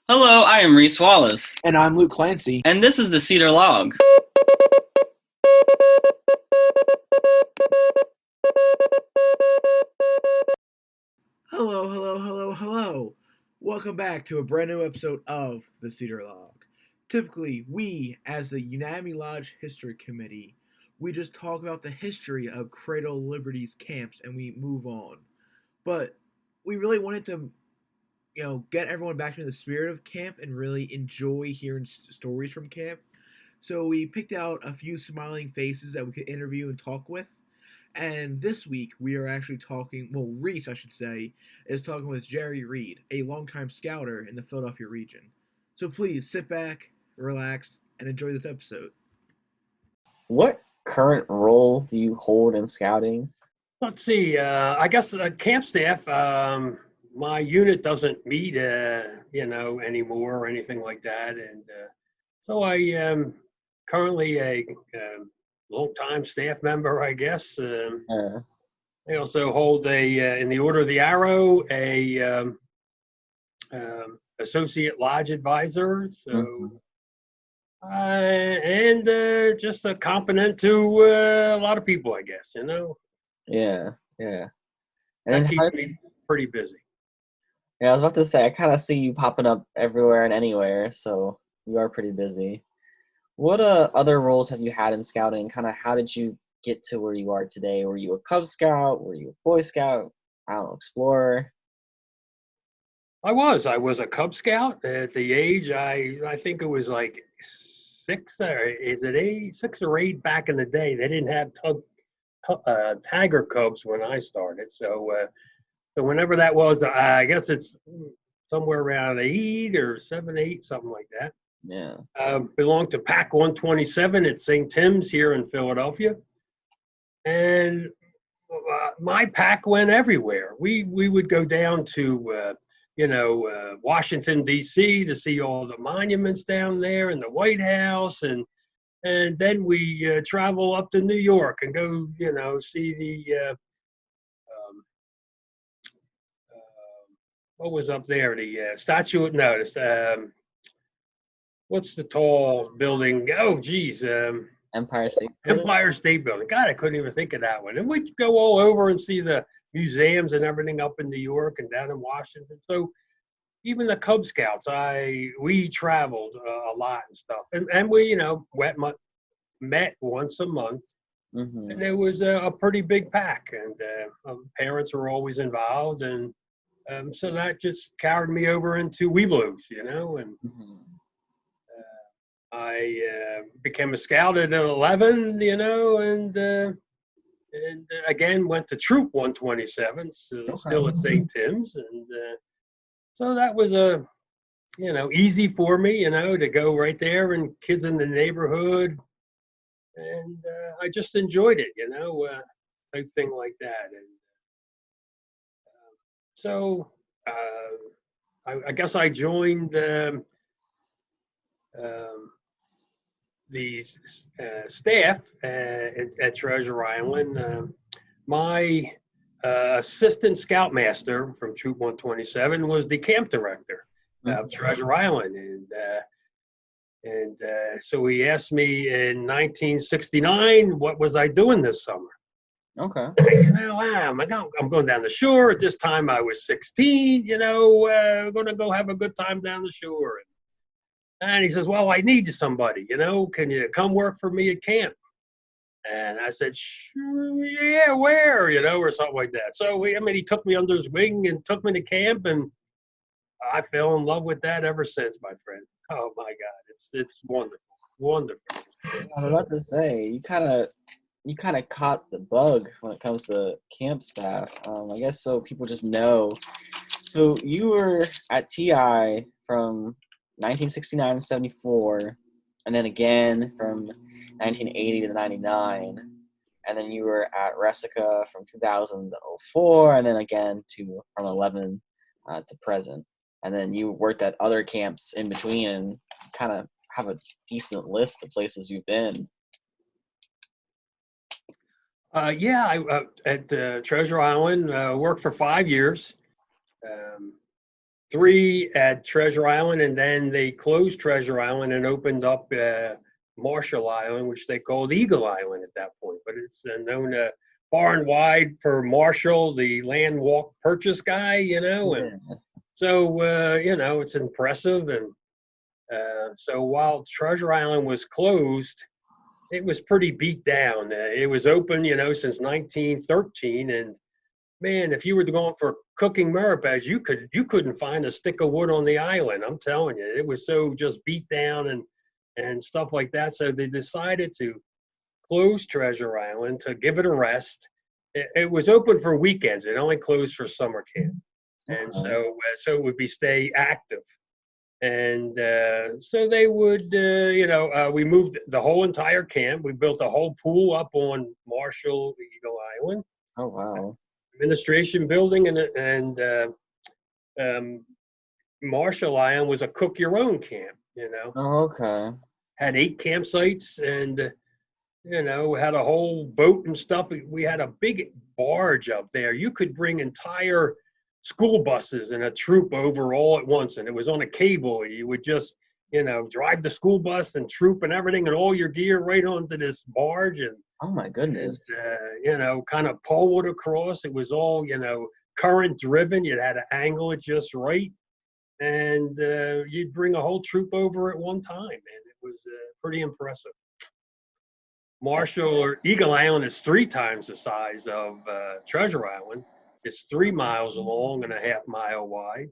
Hello, I am Reese Wallace, And I'm Luke Clancy. and this is the Cedar Log. Hello, hello, hello, hello. Welcome back to a brand new episode of the Cedar Log. Typically, we, as the Unami Lodge History Committee, we just talk about the history of Cradle of Liberty's camps and we move on. But we really wanted to, get everyone back into the spirit of camp and really enjoy hearing stories from camp. So we picked out a few smiling faces that we could interview and talk with. And this week we are actually talking, well, Reese, I should say, is talking with Jerry Reed, a longtime scouter in the Philadelphia region. So please sit back, relax, and enjoy this episode. What current role do you hold in scouting? Let's see. I guess camp staff. My unit doesn't meet, anymore or anything like that, and so I am currently a long-time staff member, I guess. Uh, I also hold in the Order of the Arrow, a associate lodge advisor. mhm. So. And just a confidant to a lot of people, I guess. Yeah, yeah. And That then keeps me pretty busy. yeah, I was about to say, I kind of see you popping up everywhere and anywhere, so you are pretty busy. What other roles have you had in scouting? Kind of how did you get to where you are today? Were you a Cub Scout? Were you a Boy Scout? I don't know, Explorer? I was a Cub Scout at the age, I think it was like six, or is it eight, 6 or 8 back in the day. They didn't have tiger cubs when I started. So whenever that was, I guess it's somewhere around 8 or 7, 8, something like that. Yeah. Belonged to Pack 127 at St. Tim's here in Philadelphia. And my pack went everywhere. We would go down to Washington D.C. to see all the monuments down there and the White House, and then we travel up to New York and go see the what was up there, the statue. No, what's the tall building? Oh, geez. Empire State Building? Empire State Building. God, I couldn't even think of that one. And we'd go all over and see the museums and everything up in New York and down in Washington. So even the Cub Scouts, we traveled a lot and stuff. And we, met once a month. And Mm-hmm. it was a pretty big pack. And parents were always involved. And so that just carried me over into Weeblos, and Mm-hmm. I became a scout at 11, and again went to Troop 127, still Okay. at St. Tim's, and so that was easy for me, to go right there and kids in the neighborhood, and I just enjoyed it, type thing like that, and so I guess I joined um, the staff at Treasure Island. My assistant scoutmaster from Troop 127 was the camp director of Mm-hmm. Treasure Island, and so he asked me in 1969 what was I doing this summer. Okay. I'm going down the shore. At this time, I was 16. Going to go have a good time down the shore. And he says, "Well, I need somebody. Can you come work for me at camp?" And I said, "Sure, yeah, where, or something like that." So he took me under his wing and took me to camp, and I fell in love with that ever since, my friend. Oh my God, it's wonderful, wonderful. I was about to say you kind of caught the bug when it comes to camp staff. I guess so people just know. So you were at TI from 1969 to 74, and then again from 1980 to 99, and then you were at Resica from 2000 to 04, and then again from 11 to present. And then you worked at other camps in between and kind of have a decent list of places you've been. Yeah, I, at Treasure Island, worked for 5 years. Um, 3 at Treasure Island, and then they closed Treasure Island and opened up Marshall Island, which they called Eagle Island at that point. But it's known far and wide for Marshall, the land walk purchase guy, and so it's impressive. And so while Treasure Island was closed, it was pretty beat down. It was open, since 1913, and man, if you were going for cooking merit you couldn't find a stick of wood on the island. I'm telling you, it was so just beat down and stuff like that. So they decided to close Treasure Island to give it a rest. It was open for weekends. It only closed for summer camp, and so it would stay active. And so they would, we moved the whole entire camp. We built a whole pool up on Marshall Eagle Island. Oh wow! Administration building, and Marshall Island was a cook your own camp. Oh, okay. Had 8 campsites, and had a whole boat and stuff. We had a big barge up there. You could bring entire school buses and a troop over all at once, and it was on a cable. You would just drive the school bus and troop and everything and all your gear right onto this barge, and oh my goodness, kind of pole it across. It was all current driven. You had to angle it just right, and you'd bring a whole troop over at one time, and it was pretty impressive. Marshall or Eagle Island is 3 times the size of Treasure Island. It's 3 miles long and a half mile wide.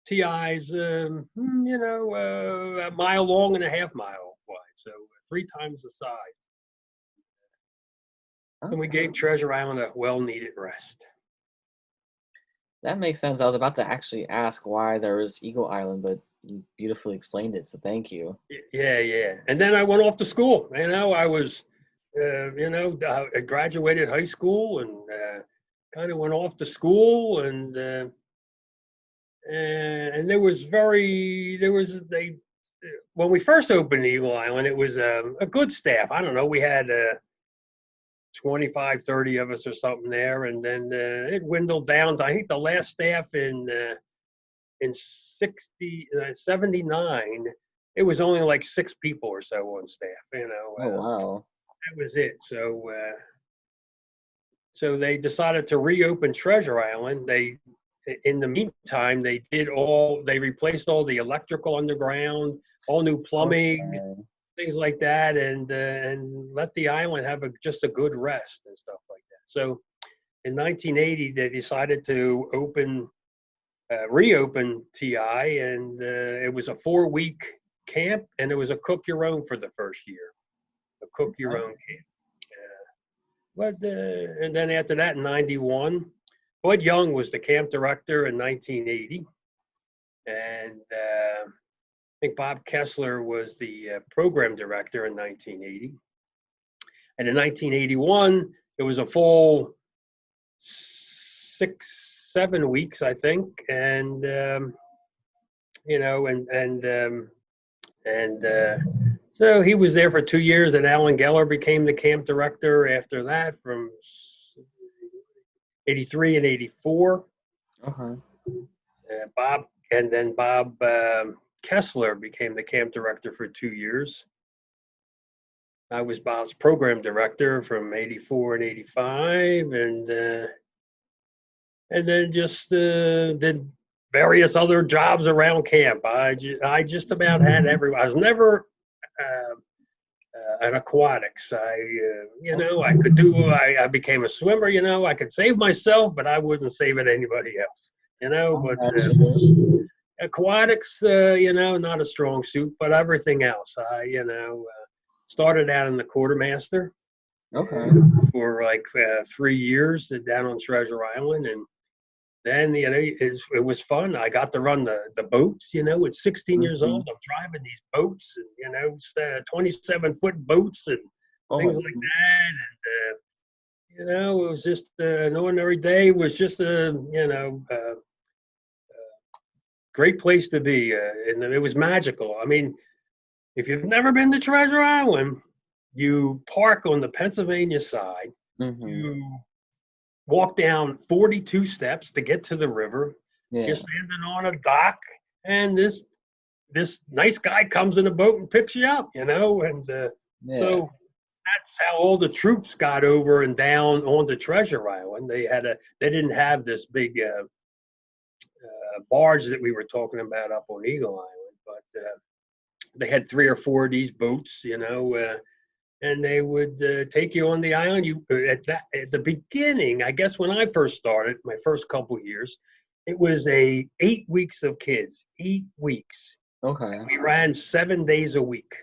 TI's, a mile long and a half mile wide, so 3 times the size. Okay. And we gave Treasure Island a well-needed rest. That makes sense. I was about to actually ask why there was Eagle Island, but you beautifully explained it, so thank you. Yeah. And then I went off to school. I was, I graduated high school and kind of went off to school, and when we first opened Eagle Island, it was a good staff. I don't know, we had 25, 30 of us or something there, and then it dwindled down to, I think the last staff in 79, it was only like 6 people or so on staff. Oh wow. That was it. So they decided to reopen Treasure Island. In the meantime, they replaced all the electrical underground, all new plumbing, things like that, and let the island have just a good rest and stuff like that. So in 1980, they decided to reopen TI, and it was a 4-week camp, and it was a cook your own for the first year, a cook your own camp. And then after that, in 91, Bud Young was the camp director in 1980, and I think Bob Kessler was the program director in 1980. And in 1981, it was a full 6-7 weeks, I think, and so he was there for 2 years, and Alan Geller became the camp director after that from 83 and 84. Bob Kessler became the camp director for 2 years. I was Bob's program director from 84 and 85, and then just did various other jobs around camp. I just about had everyone. I was never at aquatics. I could do. I became a swimmer. I could save myself, but I wouldn't save it anybody else. But aquatics, not a strong suit, but everything else. I started out in the quartermaster. Okay. For like 3 years down on Treasure Island, and then it was fun. I got to run the boats. At 16 years old, I'm driving these boats, and 27-foot boats and things like that. And it was just an ordinary day. It was just a great place to be, and it was magical. I mean, if you've never been to Treasure Island, you park on the Pennsylvania side. You walk down 42 steps to get to the river. Yeah. You're standing on a dock, and this nice guy comes in a boat and picks you up, and Yeah. so that's how all the troops got over and down onto Treasure Island. They didn't have this big barge that we were talking about up on Eagle Island, but they had 3 or 4 of these boats, and they would take you on the island. You at the beginning, I guess when I first started, my first couple years, it was 8 weeks of kids, 8 weeks. Okay. We ran 7 days a week.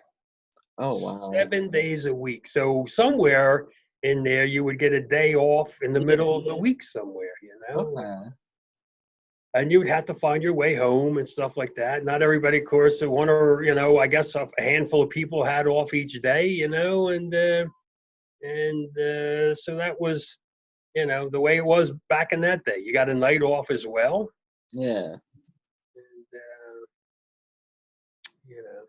Oh wow. 7 days a week. So somewhere in there, you would get a day off in the middle of the week somewhere. Okay. And you would have to find your way home and stuff like that. Not everybody, of course, one or I guess a handful of people had off each day, and so that was, the way it was back in that day. You got a night off as well. Yeah. And,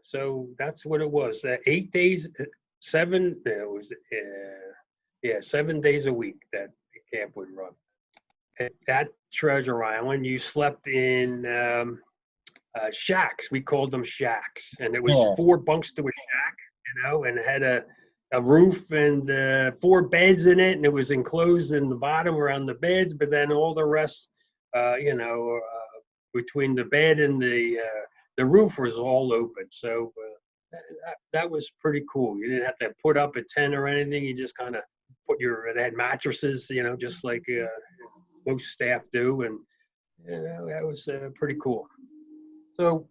so that's what it was. 8 days, seven. It was, 7 days a week that the camp would run. At Treasure Island, you slept in shacks. We called them shacks, and it was Yeah. 4 bunks to a shack, and it had a roof and 4 beds in it, and it was enclosed in the bottom around the beds, but then all the rest, between the bed and the roof was all open. So that was pretty cool. You didn't have to put up a tent or anything. You just kind of it had mattresses, just like most staff do, and that was pretty cool. So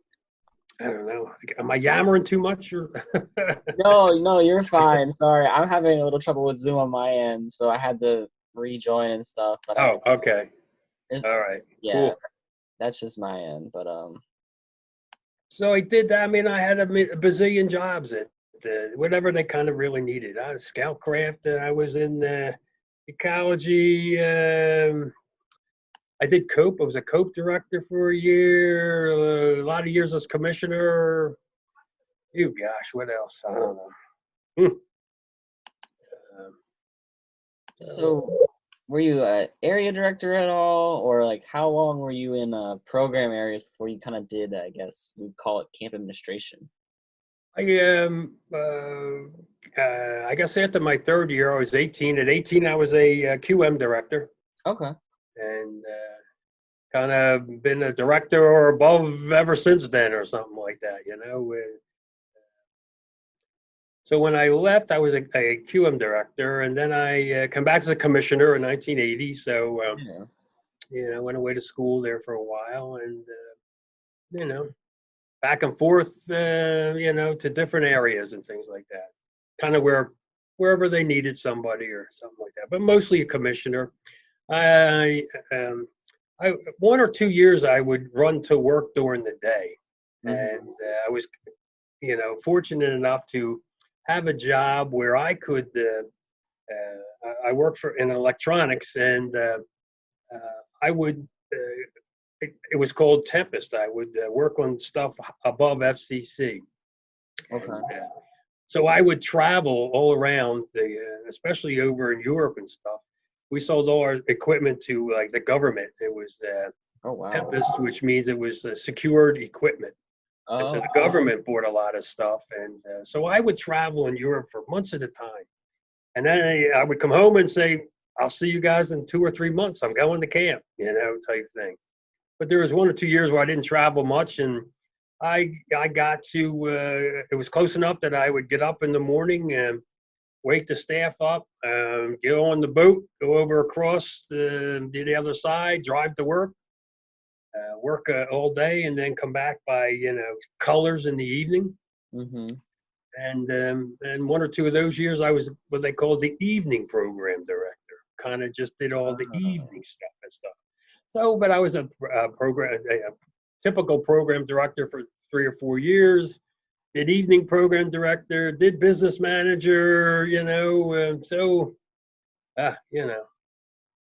I don't know. Am I yammering too much? Or No, you're fine. Sorry, I'm having a little trouble with Zoom on my end, so I had to rejoin and stuff. But okay. there's, All right. yeah, Cool. that's just my end. But So I did that. I mean, I had a bazillion jobs at whatever they kind of really needed. I was Scoutcraft. I was in ecology. I did COPE. I was a COPE director for a year. A lot of years as commissioner. Oh gosh, what else? I don't know. so were you an area director at all, or like how long were you in program areas before you kind of did, I guess we'd call it camp administration? I guess after my 3rd year, I was 18. At 18, I was a QM director, Okay. and kind of been a director or above ever since then, or something like that. So when I left, I was a QM director, and then I come back as a commissioner in 1980. So Yeah. went away to school there for a while, and back and forth, to different areas and things like that. Kind of wherever they needed somebody or something like that, but mostly a commissioner. I 1 or 2 years I would run to work during the day, and I was, fortunate enough to have a job where I could. I worked in electronics, and I would. It was called Tempest. I would work on stuff above FCC. Okay. And, so I would travel all around, especially over in Europe and stuff. We sold all our equipment to like the government. It was Oh wow. Tempest, which means it was secured equipment. And so the government bought a lot of stuff. And so I would travel in Europe for months at a time. And then I would come home and say, I'll see you guys in 2 or 3 months. I'm going to camp, type thing. But there was 1 or 2 years where I didn't travel much, and I got to it was close enough that I would get up in the morning and wake the staff up, get on the boat, go over across the other side, drive to work, work all day, and then come back by colors in the evening. And 1 or 2 of those years, I was what they called the evening program director. Kind of just did all the evening stuff and stuff. So, but I was a typical program director for 3 or 4 years. Did evening program director, did business manager, so,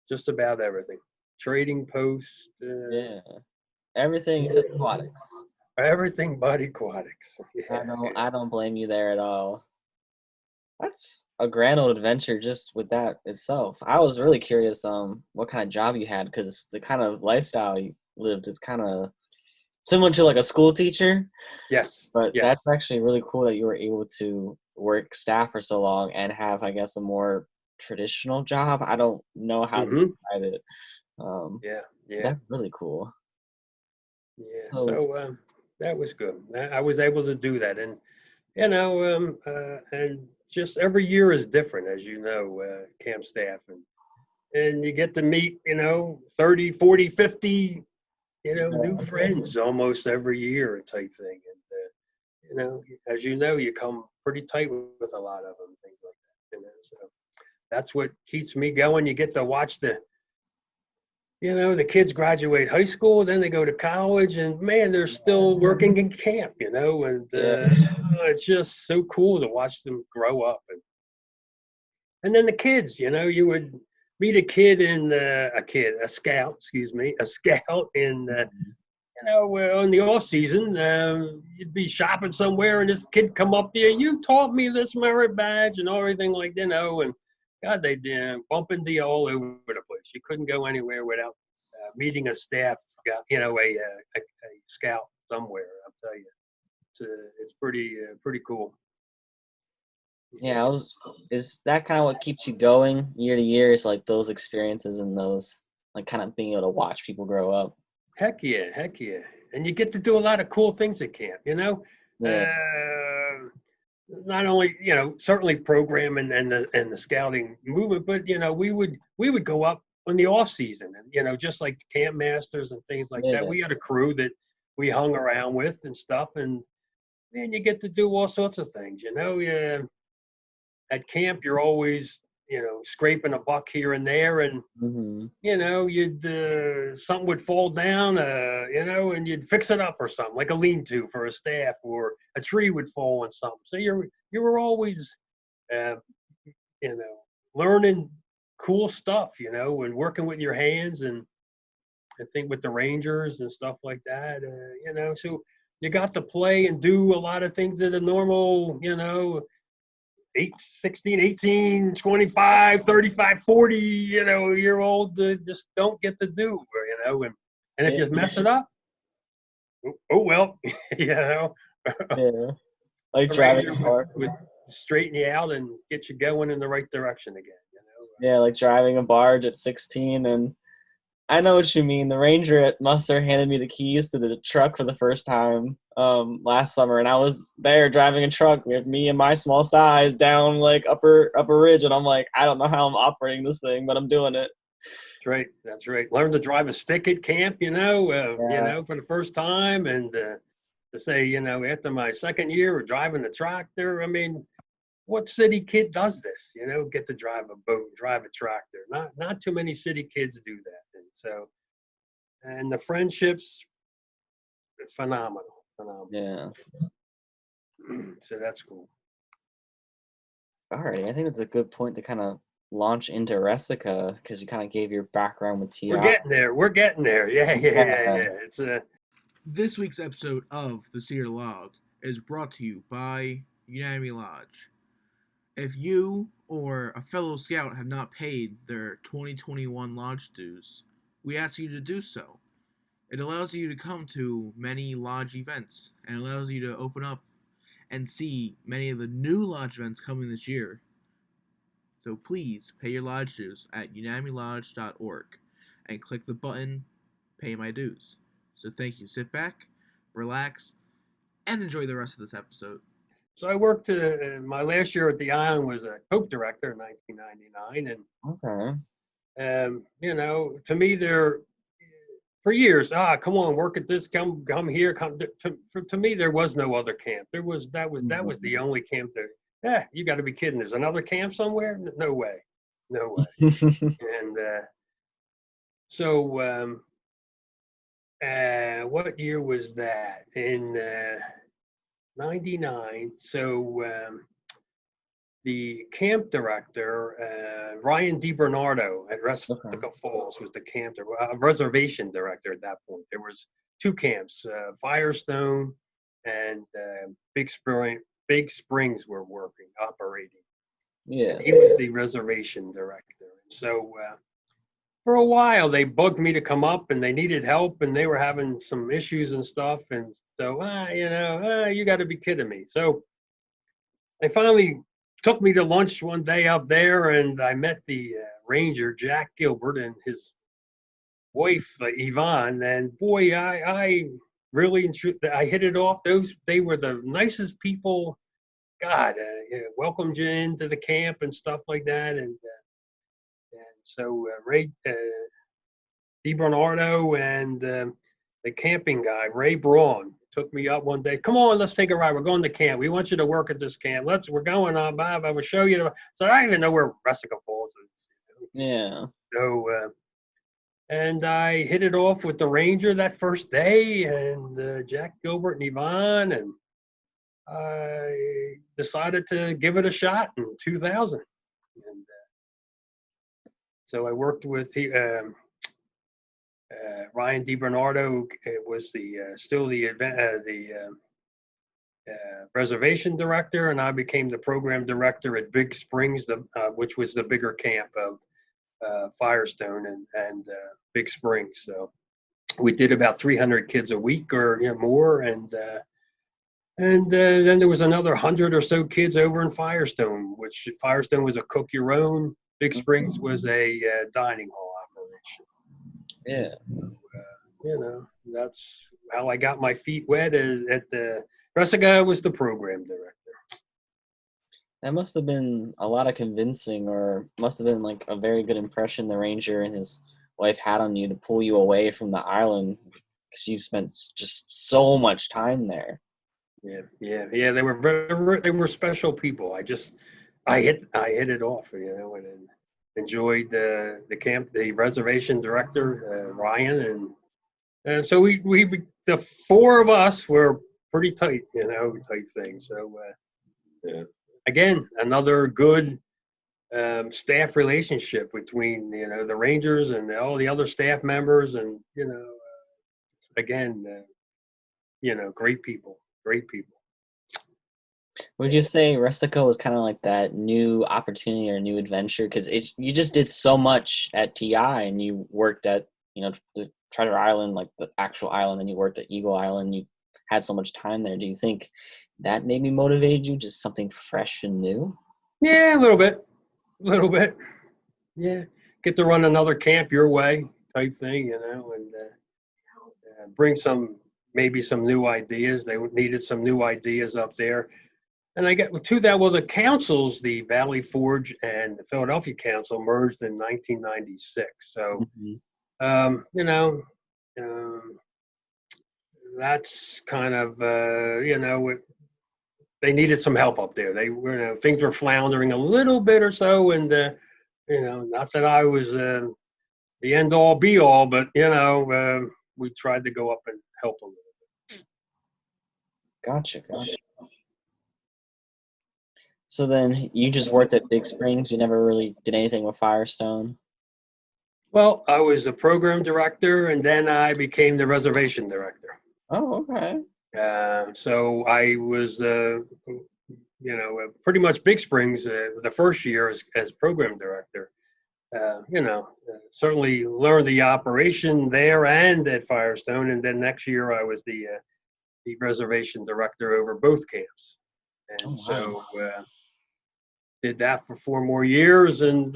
just about everything. Trading post. Yeah. Everything except aquatics. Everything but aquatics. Yeah. I don't blame you there at all. That's a grand old adventure just with that itself. I was really curious what kind of job you had, because the kind of lifestyle lived is kind of similar to like a school teacher, Yes, but yes. that's actually really cool that you were able to work staff for so long and have, I guess, a more traditional job. I don't know how to Mm-hmm. describe it. Um, Yeah, yeah, that's really cool. yeah. So So that was good. I was able to do that, and and just every year is different, as you know, camp staff, and you get to meet, 30, 40, 50, new yeah, friends almost every year type thing. And, as you know, you come pretty tight with a lot of them, things like that. So that's what keeps me going. You get to watch the kids graduate high school, then they go to college, and man, they're still working in camp, and yeah, it's just so cool to watch them grow up. And then the kids, you would meet a scout, excuse me, a scout in, in the off season, you'd be shopping somewhere, and this kid come up there. You taught me this merit badge and everything like and God, they did bump into you all over the place. You couldn't go anywhere without meeting a staff, a scout somewhere. I'll tell you, it's pretty cool. yeah. Is that kind of what keeps you going year to year? Is like those experiences and those like kind of being able to watch people grow up. Heck yeah, heck yeah. And you get to do a lot of cool things at camp. Yeah, Uh, Not only, certainly programming and the scouting movement, but we would go up in the off season, and just like camp masters and things like that. yeah, We had a crew that we hung around with and stuff, and man, you get to do all sorts of things. Yeah, at camp you're always scraping a buck here and there, and hmm, you'd something would fall down, and you'd fix it up or something, like a lean-to for a staff, or a tree would fall on something. So you were always, uh, you know, learning cool stuff, and working with your hands, and I think with the Rangers and stuff like that, So you got to play and do a lot of things that a normal, 8, 16, 18, 25, 35, 40, year old just don't get to do, and if yeah, you mess it up, oh well, you know, yeah. Like a driving ranger a would, bar. would straighten you out and get you going in the right direction again. Yeah, like driving a barge at 16. And I know what you mean. The ranger at Muster handed me the keys to the truck for the first time last summer, and I was there driving a truck with me and my small size down like upper ridge, and I'm like, I don't know how I'm operating this thing, but I'm doing it. That's right. That's right. Learn to drive a stick at camp, Yeah, for the first time, and to say, after my second year of driving the tractor, I mean, what city kid does this? Get to drive a boat, drive a tractor. Not too many city kids do that, and the friendships, phenomenal, phenomenal. yeah. So that's cool. All right, I think that's a good point to kind of launch into Resica because you kind of gave your background with We're TI. getting there. We're getting there. Yeah, yeah, yeah, Yeah, yeah. It's This week's episode of the Cedar Log is brought to you by Unami Lodge. If you or a fellow scout have not paid their 2021 lodge dues, we ask you to do so. It allows you to come to many lodge events and allows you to open up and see many of the new lodge events coming this year. So please pay your lodge dues at unamilodge.org and click the button Pay My Dues. So thank you. Sit back, relax, and enjoy the rest of this episode. so I worked. My last year at the Island was a Coke director in 1999, and okay. to me, they're for years. Come on, work at this. Come here. Come to me. There was no other camp. That was the only camp there. Yeah, you got to be kidding. There's another camp somewhere? No way, no way. And so, what year was that? In '99. So the camp director, Ryan DiBernardo at Okay. Resica Falls, was the reservation director at that point. There was two camps, Firestone and Big Springs were operating. Yeah. And he was the reservation director. So for a while, they bugged me to come up, and they needed help, and they were having some issues and stuff. And so, you got to be kidding me. So they finally took me to lunch one day up there, and I met the ranger, Jack Gilbert, and his wife, Yvonne. And boy, I really, I hit it off. They were the nicest people. God, welcomed you into the camp and stuff like that. And so Ray DiBernardo and the camping guy, Ray Braun, took me up one day. Come on, let's take a ride. We're going to camp. We want you to work at this camp. We're going on, Bob. I will show you. So I don't even know where Resica Falls is. Yeah. So, and I hit it off with the ranger that first day, and Jack Gilbert and Yvonne, and I decided to give it a shot in 2000. And so I worked with Ryan DiBernardo. Was still the reservation director, and I became the program director at Big Springs, which was the bigger camp of Firestone and Big Springs. So we did about 300 kids a week or more, and then there was another 100 or so kids over in Firestone, which Firestone was a cook your own. Big Springs was a dining hall operation. Yeah. That's how I got my feet wet. At the Resica was the program director. That must have been a lot of convincing, or must have been like a very good impression the ranger and his wife had on you to pull you away from the island, because you spent just so much time there. Yeah. They were special people. I hit it off, and enjoyed the camp, the reservation director, Ryan, and so we the four of us were pretty tight, type thing. So again, another good staff relationship between the rangers and all the other staff members, and again, great people. Would you say Resica was kind of like that new opportunity or new adventure? Because you just did so much at TI, and you worked at the Treasure Island, like the actual island, and you worked at Eagle Island. You had so much time there. Do you think that maybe motivated you, just something fresh and new? Yeah, a little bit. Yeah, get to run another camp your way type thing, and bring maybe some new ideas. They needed some new ideas up there. And I got to that. Well, the councils, the Valley Forge and the Philadelphia Council, merged in 1996. So, that's kind of, they needed some help up there. They were, things were floundering a little bit or so, and not that I was the end all be all, but we tried to go up and help a little bit. Gotcha. So then you just worked at Big Springs. You never really did anything with Firestone? Well, I was a program director, and then I became the reservation director. Oh, okay. So I was, pretty much Big Springs the first year as program director. Certainly learned the operation there and at Firestone, and then next year I was the reservation director over both camps. And so did that for 4 more years, and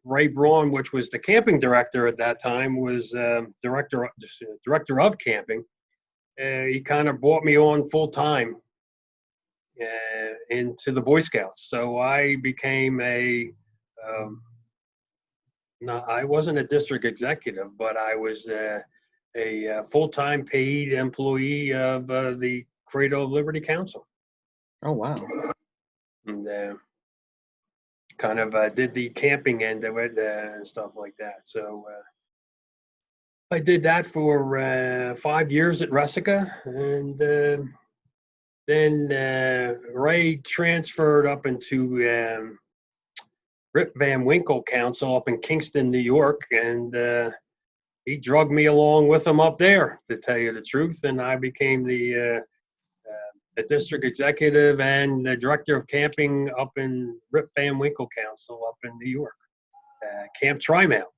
Ray Braun, which was the camping director at that time, was director of camping. He kind of brought me on full time into the Boy Scouts. So I became I wasn't a district executive, but I was a full-time paid employee of the Cradle of Liberty Council. Oh, wow. And kind of did the camping end of it and stuff like that. So I did that for 5 years at Resica, and then Ray transferred up into Rip Van Winkle Council up in Kingston, New York, and he drugged me along with him up there, to tell you the truth, and I became the a district executive and the director of camping up in Rip Van Winkle Council up in New York, Camp Trimount.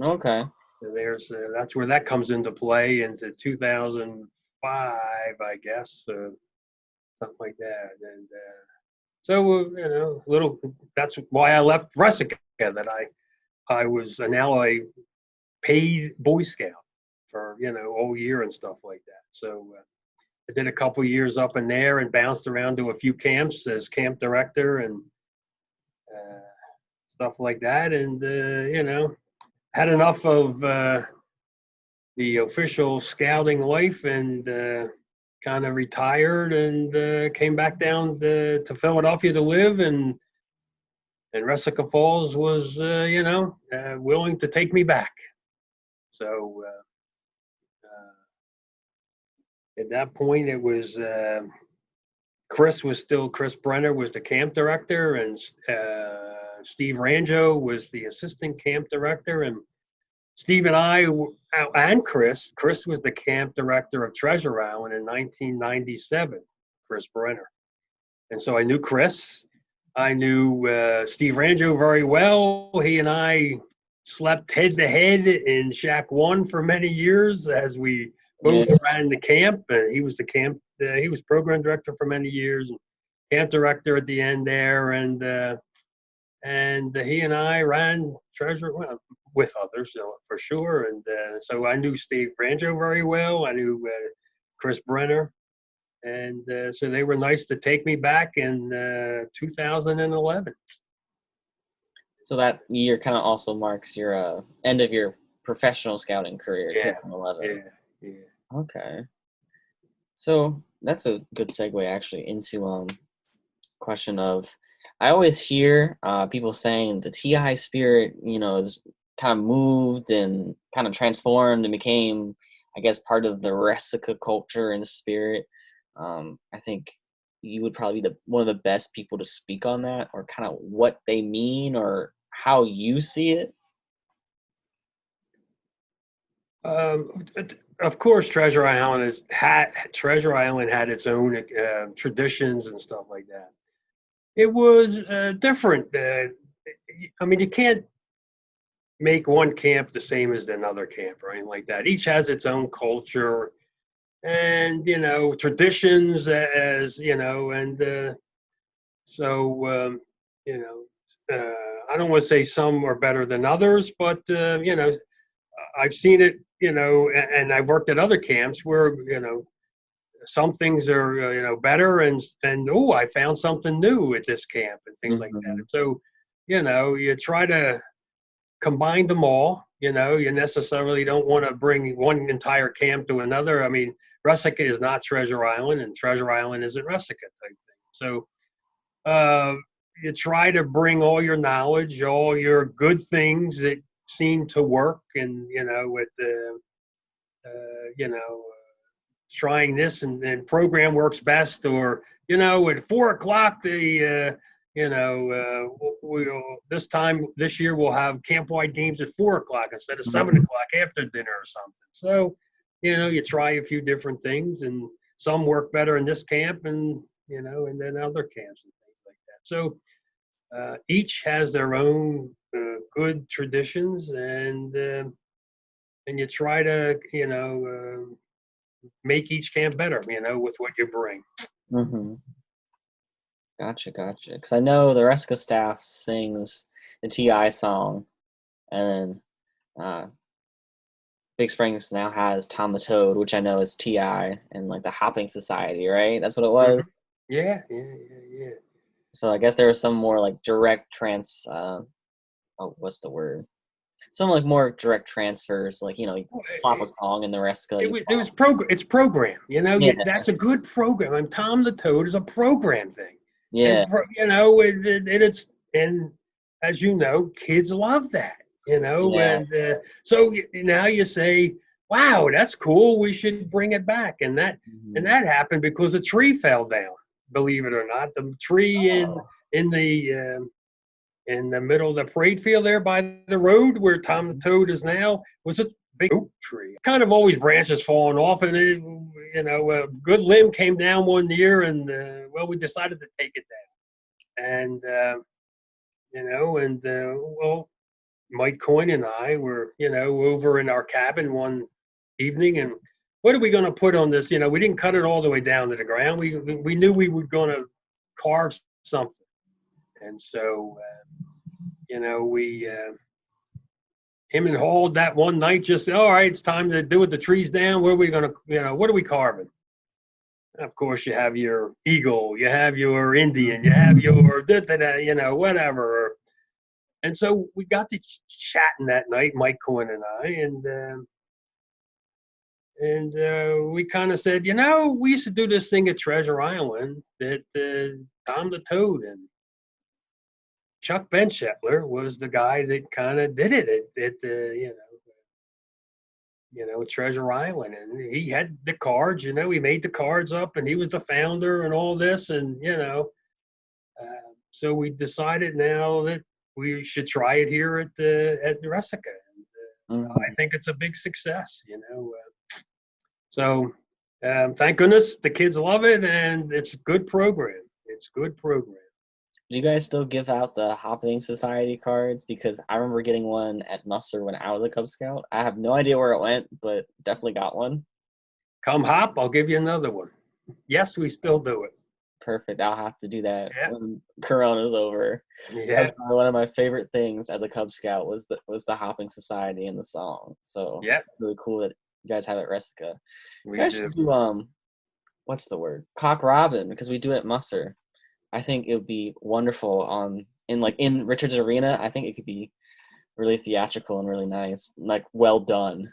Okay. So there's that's where that comes into play into 2005, I guess, something like that. And so little. That's why I left Resica. That I was now a paid Boy Scout for all year and stuff like that. So I did a couple years up in there and bounced around to a few camps as camp director and stuff like that. And had enough of the official scouting life and kind of retired and came back down to Philadelphia to live. And Resica Falls was willing to take me back. So at that point, it was Chris Brenner was the camp director, and Steve Ranjo was the assistant camp director, and Steve and I and Chris was the camp director of Treasure Island in 1997, Chris Brenner. And so I knew Chris. I knew Steve Ranjo very well. He and I slept head to head in Shack 1 for many years as we both ran the camp. He was he was program director for many years, and camp director at the end there. And he and I ran Treasure with others for sure. And so I knew Steve Ranjo very well. I knew Chris Brenner. And so they were nice to take me back in 2011. So that year kind of also marks your end of your professional scouting career, 2011. Yeah. Okay. So that's a good segue actually into question of, I always hear people saying the TI spirit, is kind of moved and kind of transformed and became, I guess, part of the Resica culture and spirit. I think you would probably be one of the best people to speak on that, or kind of what they mean or how you see it. Of course, Treasure Island had its own traditions and stuff like that. It was different. I mean, you can't make one camp the same as another camp or anything like that. Each has its own culture and traditions, and so I don't want to say some are better than others, but I've seen it, and I've worked at other camps where some things are better, and I found something new at this camp and things like that. And so you try to combine them all. You necessarily don't want to bring one entire camp to another. I mean, Resica is not Treasure Island, and Treasure Island isn't Resica type thing. So you try to bring all your knowledge, all your good things that seem to work, and with trying this and program works best, or at 4:00 this year we'll have camp-wide games at 4:00 instead of 7:00 after dinner or something. So you try a few different things, and some work better in this camp, and and then other camps and things like that. So each has their own good traditions, and you try to make each camp better, with what you bring. Mm-hmm. Gotcha. Because I know the Resica staff sings the TI song, and then Big Springs now has Tom the Toad, which I know is TI and like the Hopping Society, right? That's what it was. Yeah. So I guess there was some more like direct what's the word? Some like more direct transfers, like pop a song and the rest of it's program. That's a good program. And Tom the Toad is a program thing. Yeah. It's and as kids love that. And so now you say, wow, that's cool. We should bring it back. And that happened because a tree fell down. Believe it or not, the tree in the middle of the parade field there by the road where Tom the Toad is now was a big oak tree. Kind of always branches falling off, and a good limb came down one year, and well, we decided to take it down. And well, Mike Coyne and I were, over in our cabin one evening, and what are we going to put on this? We didn't cut it all the way down to the ground. We knew we were going to carve something, and so we him and Hall that one night just said, all right, it's time to do it. The tree's down. What are we going to, what are we carving? And of course, you have your eagle, you have your Indian, you have your whatever. And so we got to chatting that night, Mike Coyne and I, and we kind of said, we used to do this thing at Treasure Island that Tom the Toad and Chuck Benshetler was the guy that kind of did it at Treasure Island, and he had the cards. He made the cards up, and he was the founder and all this, and so we decided now that we should try it here at Resica. And, I think it's a big success. So thank goodness the kids love it, and it's a good program. Do you guys still give out the Hopping Society cards? Because I remember getting one at Musser when I was a Cub Scout. I have no idea where it went, but definitely got one. Come hop, I'll give you another one. Yes, we still do it. Perfect. I'll have to do that when Corona's over. Yeah. That's one of my favorite things as a Cub Scout was the Hopping Society and the song. So yeah, really cool that you guys have it at Resica. We guys should do what's the word? Cock Robin, because we do it at Musser. I think it would be wonderful in Richards Arena. I think it could be really theatrical and really nice, like well done.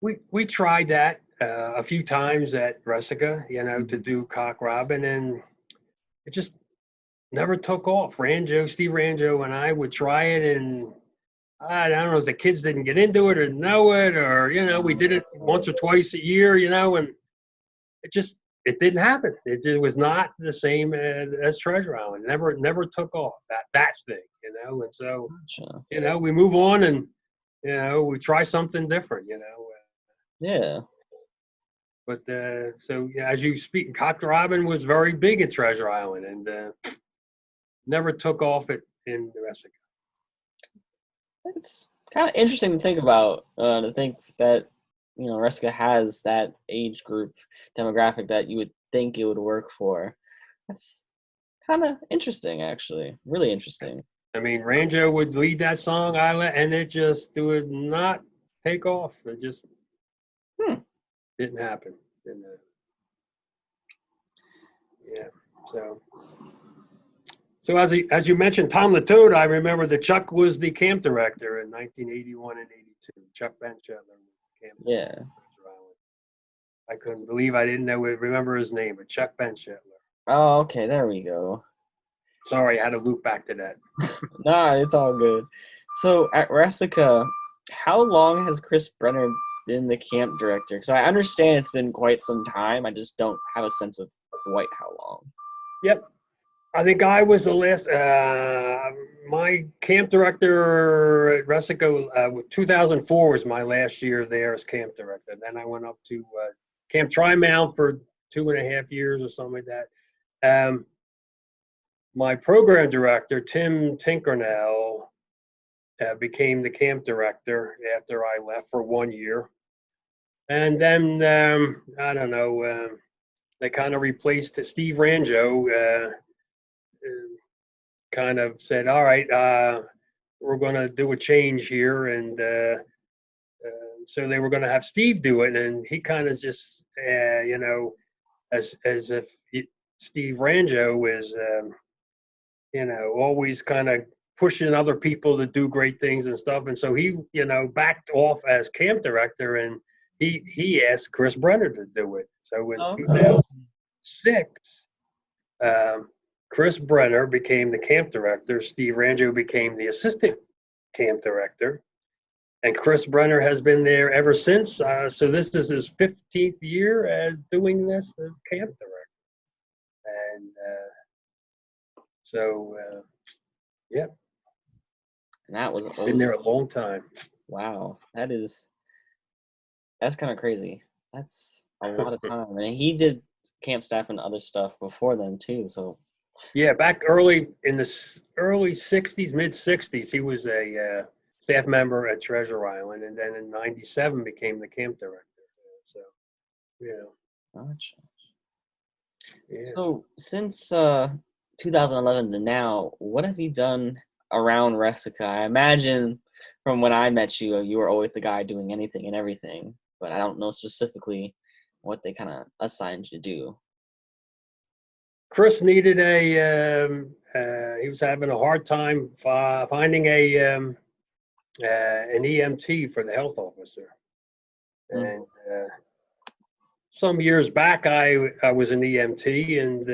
We tried that a few times at Resica, to do Cock Robin, and it just never took off. Steve Ranjo and I would try it, and I don't know if the kids didn't get into it or know it, or we did it once or twice a year, and it didn't happen. It was not the same as Treasure Island. Never took off that thing, and so gotcha. We move on, and we try something different, Yeah. But so as you speak, Cock Robin was very big at Treasure Island, and never took off in Resica. It's kind of interesting to think about. To think that Resica has that age group demographic that you would think it would work for. That's kind of interesting, actually. Really interesting. I mean, Ranjo would lead that song, and it just would not take off. It just didn't happen. Yeah. So as you mentioned, Tom the Toad, I remember that Chuck was the camp director in 1981 and 82. Chuck Benshetler was the camp director. I couldn't believe I didn't remember his name, but Chuck Benshetler. Oh, okay, there we go. Sorry, I had to loop back to that. Nah, it's all good. So at Resica, how long has Chris Brenner been the camp director? Because I understand it's been quite some time. I just don't have a sense of quite how long. Yep. I think I was the last, my camp director at Resica, 2004 was my last year there as camp director. Then I went up to Camp Tri-Mount for 2.5 years or something like that. My program director, Tim Tinkernell, became the camp director after I left for 1 year. And then, I don't know, they kind of replaced Steve Ranjo, kind of said, all right, we're going to do a change here. And so they were going to have Steve do it. And he kind of just, as if Steve Ranjo is, always kind of pushing other people to do great things and stuff. And so he, backed off as camp director, and he asked Chris Brenner to do it. So in 2006, Chris Brenner became the camp director. Steve Ranjo became the assistant camp director. And Chris Brenner has been there ever since. So this is his 15th year as doing this as camp director. And yeah. And that was been there a long time. Wow, that's kind of crazy. That's a lot of time, and he did camp staff and other stuff before then too. So Yeah, back early in the early '60s, mid '60s, he was a staff member at Treasure Island, and then in '97 became the camp director. So, yeah, gotcha. yeah. So since 2011 to now, what have you done around Resica? I imagine from when I met you, you were always the guy doing anything and everything, but I don't know specifically what they kind of assigned you to do. Chris needed he was having a hard time finding an EMT for the health officer. Mm. And some years back, I was an EMT, and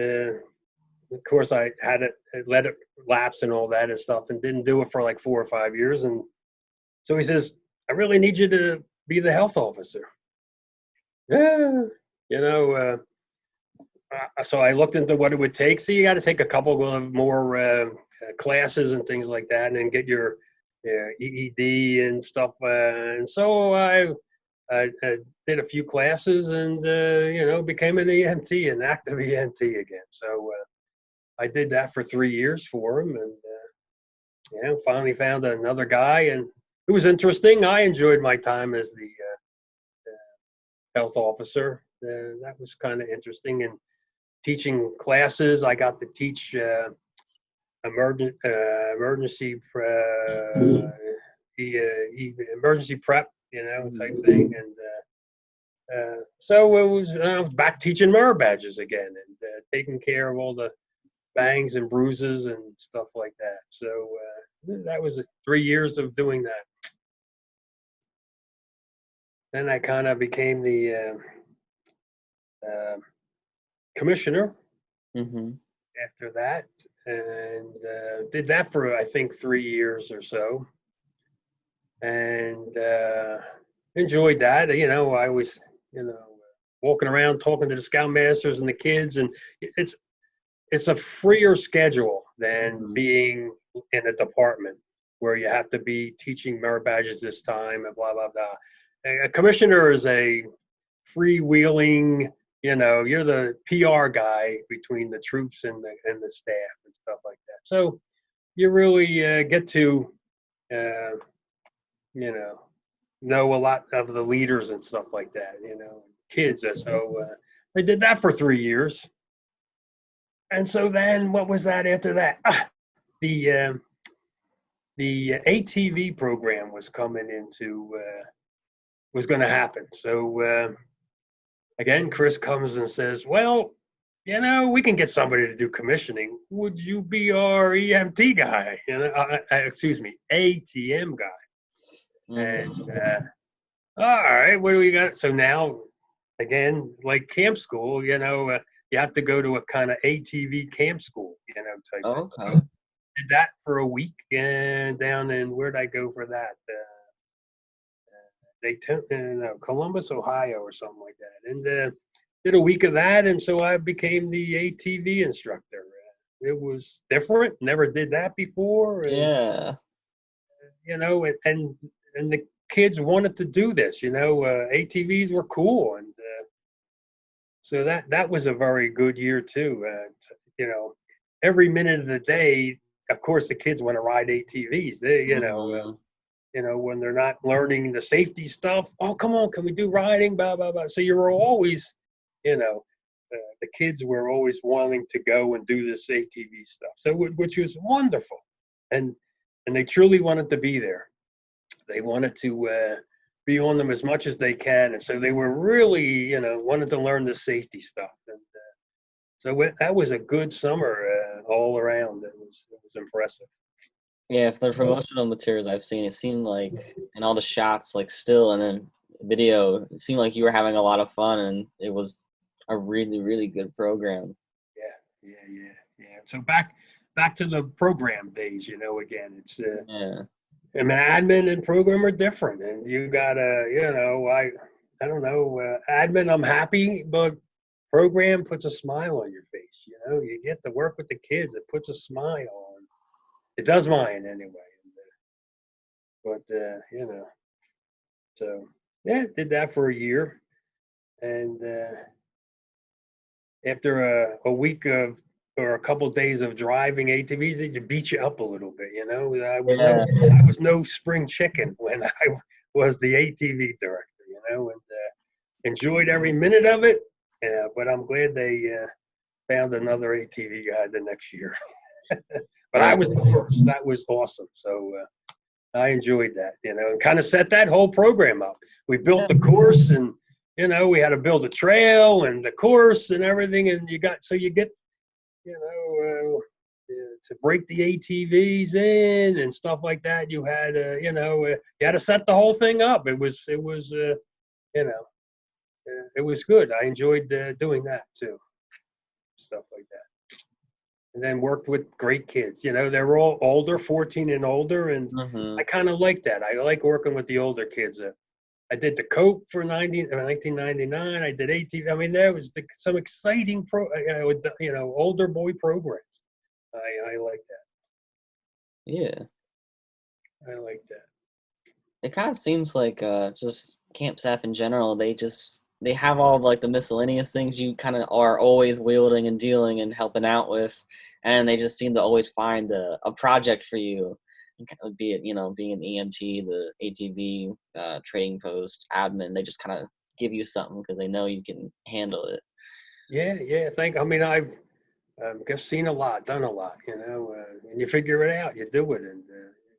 of course I had it let it lapse and all that and stuff, and didn't do it for like 4 or 5 years. And so he says, "I really need you to be the health officer." Yeah, you know. So I looked into what it would take. So you got to take a couple of more classes and things like that, and then get your EED and stuff. And so I did a few classes, and became an EMT, an active EMT again. So I did that for 3 years for him, and finally found another guy, and it was interesting. I enjoyed my time as the health officer. That was kind of interesting, and teaching classes. I got to teach emergency emergency prep, type thing, and so it was I was back teaching merit badges again, and taking care of all the bangs and bruises and stuff like that. So that was 3 years of doing that. Then I kind of became the commissioner Mm-hmm. after that, and did that for I think 3 years or so, and enjoyed that. I was walking around talking to the scoutmasters and the kids, and it's a freer schedule than Mm-hmm. being in a department where you have to be teaching merit badges this time and blah blah blah. A commissioner is a freewheeling, you're the PR guy between the troops and the staff and stuff like that. So you really get to uh, you know a lot of the leaders and stuff like that, kids. So I did that for 3 years. And so then what was that after that? The the ATV program was coming into was going to happen. So again, Chris comes and says, "Well, we can get somebody to do commissioning. Would you be our EMT guy? Excuse me, ATM guy." And Mm-hmm. all right, what do we got? So now, again, like camp school, you have to go to a kind of ATV camp school, type thing. So Okay. did that for a week, and down in where'd I go for that? Columbus, Ohio, or something like that, and did a week of that, and so I became the ATV instructor. It was different; never did that before, and Yeah. and the kids wanted to do this. ATVs were cool, and so that was a very good year too. Every minute of the day, of course, the kids want to ride ATVs. They, Mm-hmm. when they're not learning the safety stuff. Oh, come on, can we do riding? Blah blah blah. So you were always, the kids were always wanting to go and do this ATV stuff. So which was wonderful, and they truly wanted to be there. They wanted to be on them as much as they can, and so they were really, wanted to learn the safety stuff. And so that was a good summer all around. It was impressive. Yeah, for the promotional materials I've seen, it seemed like, and all the shots, like still, and then video, it seemed like you were having a lot of fun, and it was a really, really good program. Yeah. So back to the program days. Again, it's Yeah. and admin and program are different, and you gotta, I don't know, admin I'm happy, but program puts a smile on your face. You get to work with the kids. It puts a smile on. It does mine anyway. But so yeah, did that for a year, and after a week of or a couple of days of driving ATVs, they just beat you up a little bit. Yeah. I was no spring chicken when I was the ATV director. And enjoyed every minute of it. But I'm glad they found another ATV guy the next year. But I Yeah. was the first. That was awesome. So I enjoyed that, and kind of set that whole program up. We built the course, and we had to build a trail and the course and everything, and you get to break the ATVs in and stuff like that. You had you had to set the whole thing up. It was it was good. I enjoyed doing that too, stuff like that. And then worked with great kids. They were all older, 14 and older, and I kind of like that. I like working with the older kids. I did the Cope for 1999. I did ATV. I mean, there was some exciting older boy programs. I like that. Yeah. I like that. It kind of seems like just camp staff in general. They have all like the miscellaneous things you kind of are always wielding and dealing and helping out with, and they just seem to always find a project for you. Be it being an EMT, the ATV trading post admin. They just kind of give you something because they know you can handle it. Yeah. I mean, I've just seen a lot, done a lot, and you figure it out, you do it, and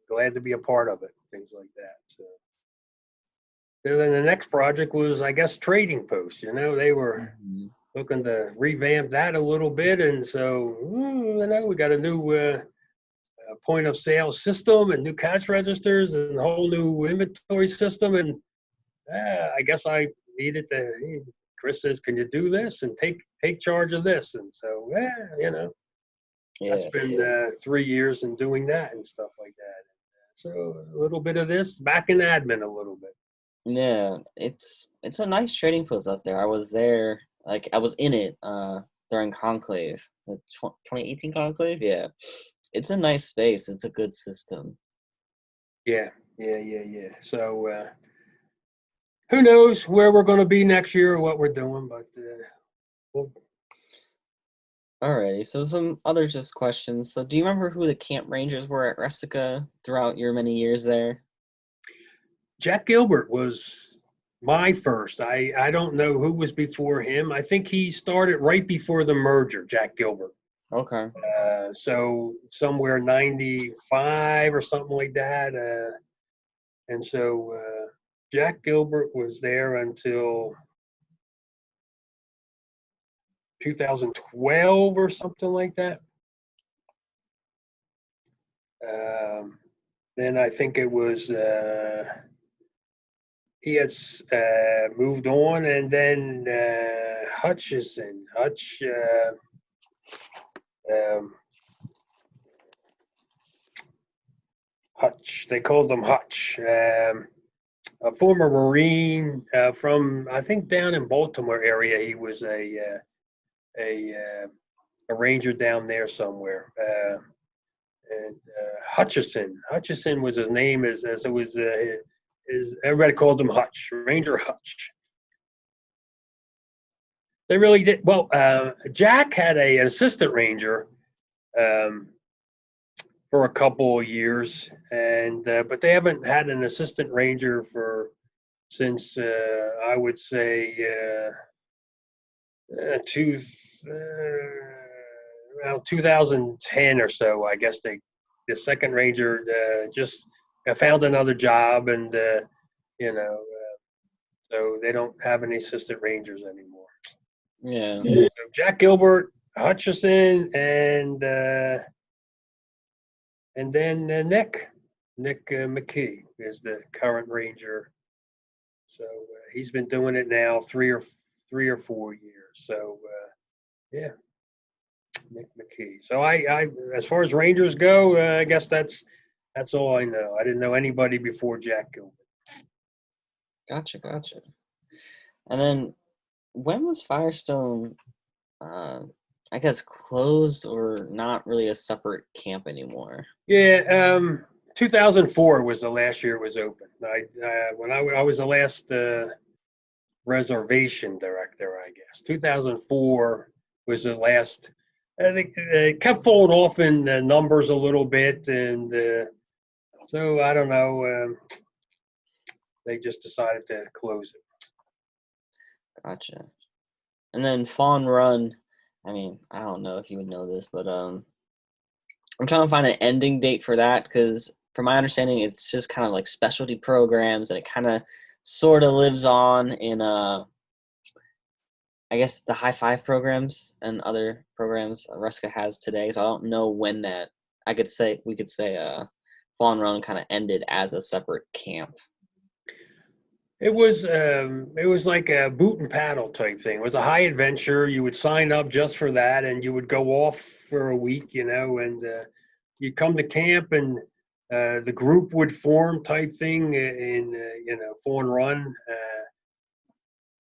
glad to be a part of it, things like that. So. And then the next project was, I guess, trading posts. They were looking to revamp that a little bit, and so we got a new point of sale system and new cash registers and a whole new inventory system, and I guess I needed to. Chris says, "Can you do this and take charge of this?" And so, that's been 3 years in doing that and stuff like that. So a little bit of this back in admin, a little bit. Yeah, it's a nice trading post out there. I was there, like I was in it during Conclave, the 2018 Conclave. Yeah, it's a nice space. It's a good system. Yeah. So who knows where we're going to be next year or what we're doing, but we'll. Alrighty, so some other just questions. So do you remember who the camp rangers were at Resica throughout your many years there? Jack Gilbert was my first. I don't know who was before him. I think he started right before the merger, Jack Gilbert. Okay. So somewhere 95 or something like that. And so Jack Gilbert was there until 2012 or something like that. Then I think it was he had moved on, and then Hutch. Hutch. They called him Hutch. A former Marine from, I think, down in Baltimore area. He was a ranger down there somewhere. And Hutchison was his name, as it was. Everybody called him Hutch, Ranger Hutch. They really did well. Jack had an assistant ranger for a couple of years, and but they haven't had an assistant ranger since I would say around 2010 or so. I guess the second ranger just found another job, and so they don't have any assistant rangers anymore. Yeah. So Jack Gilbert, Hutchison, and then Nick McKee is the current ranger. So he's been doing it now 3 or 4 years. So yeah, Nick McKee. So I as far as rangers go, I guess that's all I know. I didn't know anybody before Jack Gilbert. Gotcha. And then when was Firestone, I guess, closed or not really a separate camp anymore? Yeah, 2004 was the last year it was open. When I was the last reservation director, I guess. 2004 was the last. I think it kept falling off in the numbers a little bit, and so I don't know. They just decided to close it. Gotcha. And then Fawn Run, I mean, I don't know if you would know this, but I'm trying to find an ending date for that because, from my understanding, it's just kind of like specialty programs, and it kind of sort of lives on in I guess the high five programs and other programs Resica has today. So I don't know when that we could say Fawn Run kind of ended as a separate camp. It was like a boot and paddle type thing. It was a high adventure. You would sign up just for that, and you would go off for a week, and you'd come to camp, and the group would form type thing in Fawn Run,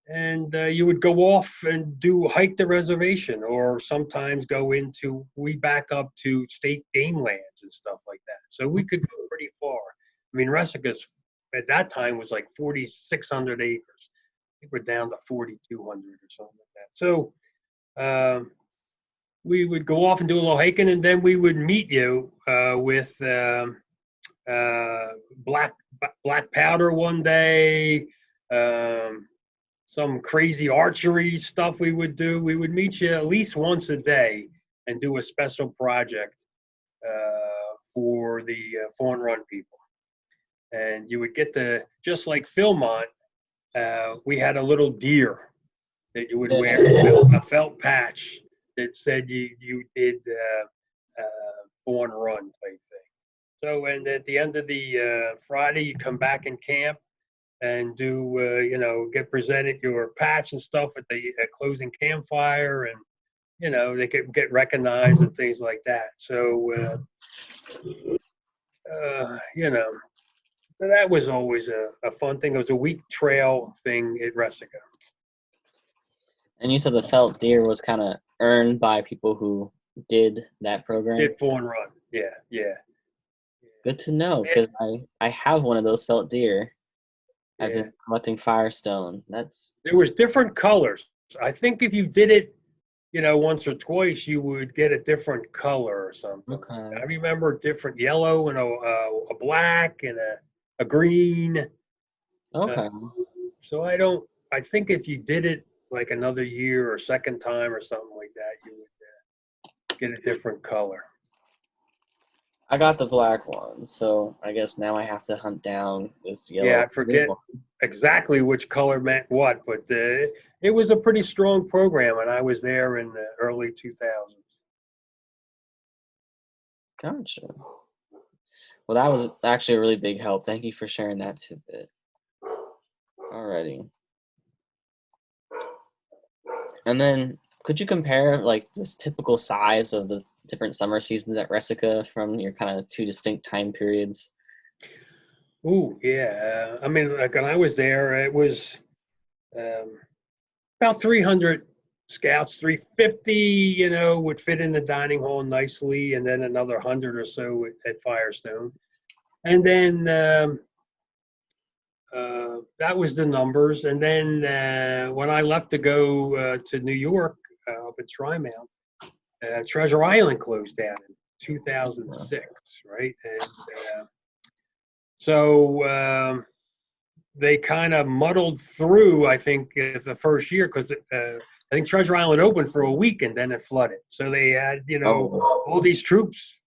and you would go off and hike the reservation, or sometimes we back up to state game lands and stuff like that. So we could go pretty far. I mean, Resica's at that time was like 4,600 acres. I think we're down to 4,200 or something like that. So we would go off and do a little hiking, and then we would meet you with black powder one day, some crazy archery stuff we would do. We would meet you at least once a day and do a special project for the Fawn Run people. And you would get just like Philmont, we had a little deer that you would wear, a felt patch that said you did Fawn Run type thing. So, and at the end of the Friday, you come back in camp and get presented your patch and stuff at the closing campfire, and they could get recognized and things like that. So so that was always a fun thing. It was a week trail thing at Resica. And you said the felt deer was kind of earned by people who did that program? Did Fawn Run, yeah. Good to know, because I have one of those felt deer. I've been collecting Firestone. There was different colors. I think if you did it, once or twice, you would get a different color or something. Okay. I remember different yellow and a black and a green. Okay. So I think if you did it like another year or second time or something like that, you would get a different color. I got the black one, so I guess now I have to hunt down this yellow. Yeah, I forget exactly which color meant what, but it was a pretty strong program, and I was there in the early 2000s. Gotcha. Well, that was actually a really big help. Thank you for sharing that tidbit. Alrighty. And then, could you compare like this typical size of the different summer seasons at Resica from your kind of two distinct time periods? Ooh, yeah. I mean, like when I was there, it was about 300 scouts, 350, would fit in the dining hall nicely, and then another 100 or so at Firestone. And then that was the numbers. And then when I left to go to New York up at Tri-Mount, Treasure Island closed down in 2006, right? And so they kind of muddled through, I think, the first year, because I think Treasure Island opened for a week and then it flooded. So they had, all these troops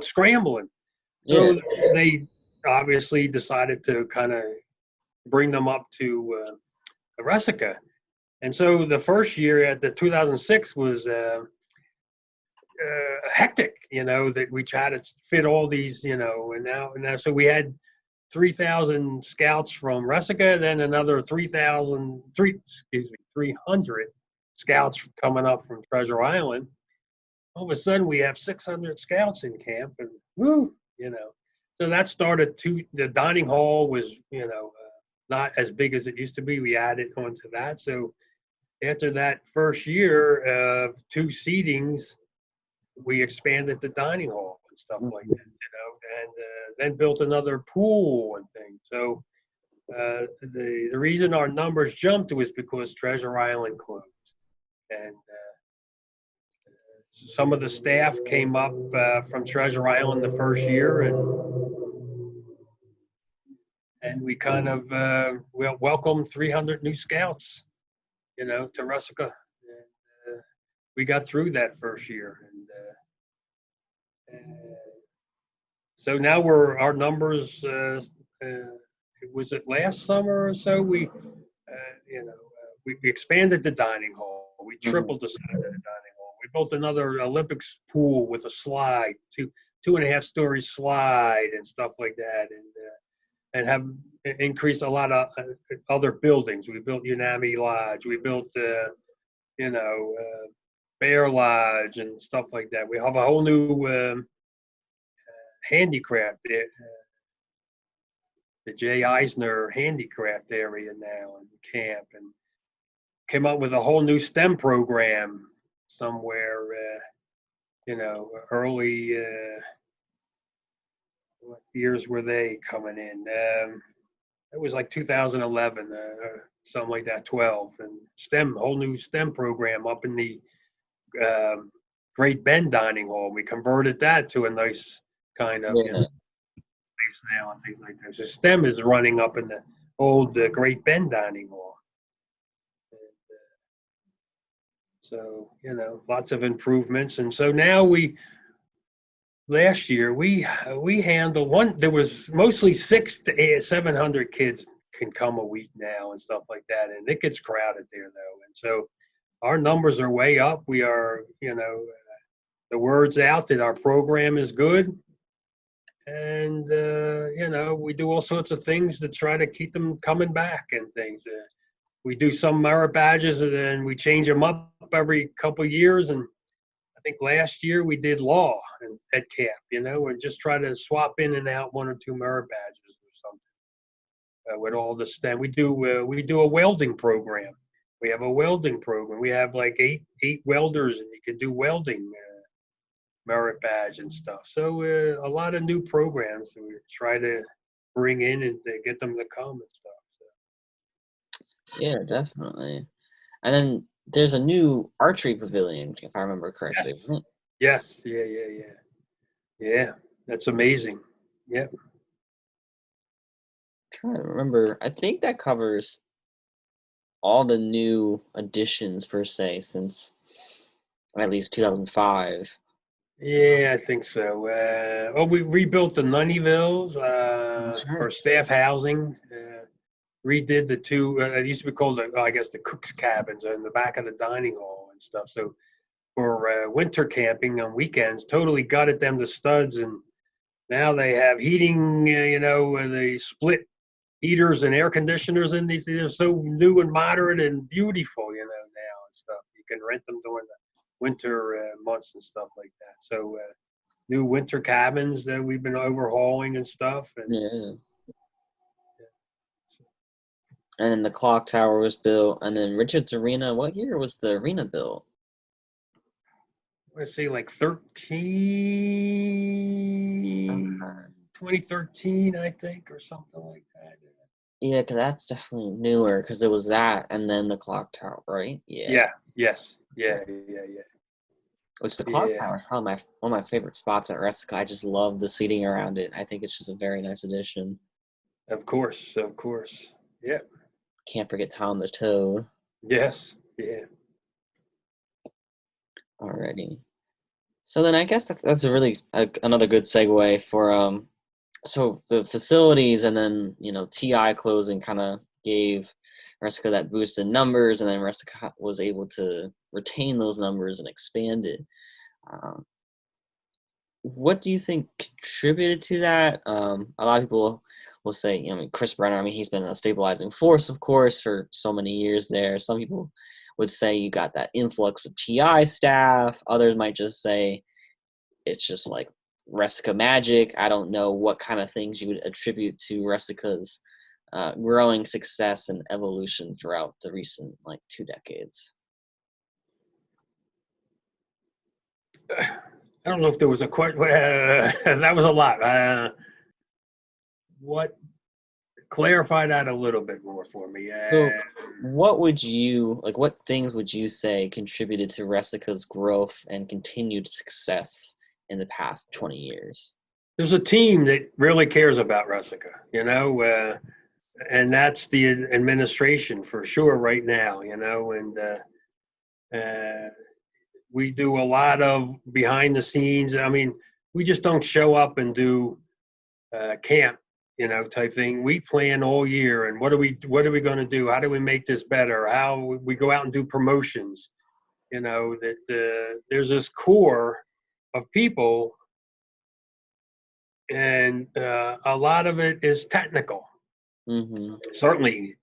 scrambling. So they obviously decided to kind of bring them up to Resica. And so the first year at the 2006 was hectic, that we tried to fit all these, and now so we had 3,000 scouts from Resica, then another 300 scouts coming up from Treasure Island. All of a sudden, we have 600 scouts in camp, and woo, So that started the dining hall was, not as big as it used to be. We added onto that. So after that first year of 2 seatings, we expanded the dining hall and stuff like that, and then built another pool and things. So The reason our numbers jumped was because Treasure Island closed, and some of the staff came up from Treasure Island the first year, and we kind of welcomed 300 new scouts, to Resica. And, we got through that first year, and so now our numbers. Was it last summer or so? We expanded the dining hall. We tripled the size of the dining hall. We built another Olympics pool with a slide, 2.5-story slide and stuff like that, and have increased a lot of other buildings. We built Unami Lodge. We built, Bear Lodge and stuff like that. We have a whole new handicraft there. The J. Eisner handicraft area now in camp, and came up with a whole new STEM program somewhere, early, what years were they coming in? It was like 2011, something like that, 12, and whole new STEM program up in the Great Bend Dining Hall. We converted that to a nice kind of, space now and things like that. So STEM is running up in the old Great Bend Dining Hall. So, lots of improvements. And so now last year we handled there was mostly 600 to 700 kids can come a week now and stuff like that. And it gets crowded there though. And so our numbers are way up. We are, the word's out that our program is good. And, we do all sorts of things to try to keep them coming back and things. We do some merit badges and then we change them up every couple of years. And I think last year we did law at camp, and just try to swap in and out 1 or 2 merit badges or something with all the STEM. We do a welding program. We have a welding program. We have like eight welders, and you can do welding merit badge and stuff. So a lot of new programs that we try to bring in and to get them to come and stuff. So. Yeah, definitely. And then there's a new archery pavilion, if I remember correctly. Yes. Yeah, that's amazing. Yeah. I'm trying to remember. I think that covers all the new additions per se since at least 2005. Yeah, I think so. We rebuilt the Nunnyvilles for staff housing. Redid the 2. It used to be called the cook's cabins in the back of the dining hall and stuff. So for winter camping on weekends, totally gutted them to studs, and now they have heating. They split heaters and air conditioners in these. They're so new and modern and beautiful, now and stuff. You can rent them during the winter months and stuff like that. So new winter cabins that we've been overhauling and stuff. And, yeah. And then the clock tower was built, and then Richards Arena. What year was the arena built? Let's say like 2013, I think, or something like that. Yeah, because that's definitely newer, because it was that and then the clock tower, right? Yeah. Yes. Yeah. Which the clock tower is probably one of my favorite spots at Resica. I just love the seating around it. I think it's just a very nice addition. Of course. Yeah. Can't forget Tom the Toad. Yes. Yeah. Alrighty. So then I guess that's a really another good segue for so the facilities, and then TI closing kind of gave Resica that boost in numbers, and then Resica was able to retain those numbers and expand it. What do you think contributed to that? A lot of people will say, Chris Brenner, he's been a stabilizing force, of course, for so many years there. Some people would say you got that influx of TI staff. Others might just say it's just like Resica magic. I don't know what kind of things you would attribute to Resica's growing success and evolution throughout the recent 2 decades. I don't know if there was a question. That was a lot. What clarify that a little bit more for me. So, what things would you say contributed to Resica's growth and continued success in the past 20 years? There's a team that really cares about Resica, and that's the administration for sure right now, and we do a lot of behind the scenes. I mean, we just don't show up and do camp, type thing. We plan all year, and what are we going to do? How do we make this better? How we go out and do promotions? That there's this core of people, and a lot of it is technical. Mm-hmm. Certainly,